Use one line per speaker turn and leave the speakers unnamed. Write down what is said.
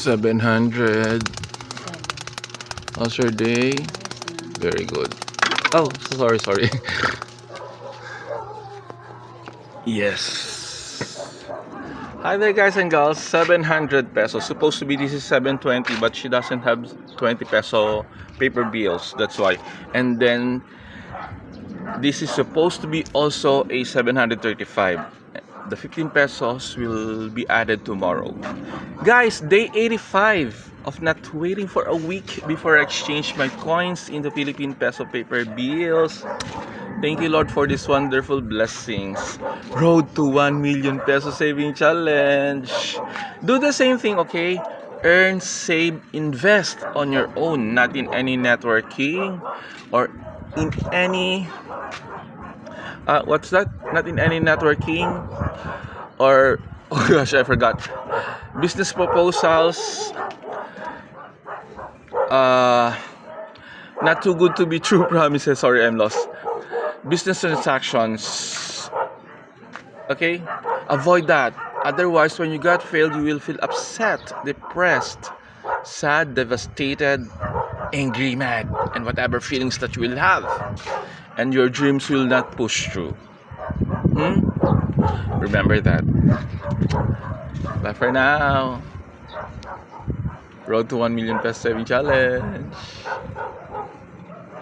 700. How's your day? Very good. Oh, sorry. Yes. Hi there, guys and girls. 700 pesos. Supposed to be this is 720, but she doesn't have 20 peso paper bills. That's why. And then this is supposed to be also a 735. The 15 pesos will be added tomorrow. Guys, day 85 of not waiting for a week before I exchange my coins into Philippine peso paper bills. Thank you, Lord, for these wonderful blessings. Road to 1 million peso saving challenge. Do the same thing, okay? Earn, save, invest on your own, not in any networking or in any what's that? Not in any networking or oh gosh, I forgot. Business proposals. Not too good to be true promises. Sorry, I'm lost. Business transactions. Okay? Avoid that. Otherwise, when you got failed, you will feel upset, depressed, sad, devastated, angry, mad, and whatever feelings that you will have. And your dreams will not push through. Remember that. Bye for now. Road to 1 million peso saving challenge.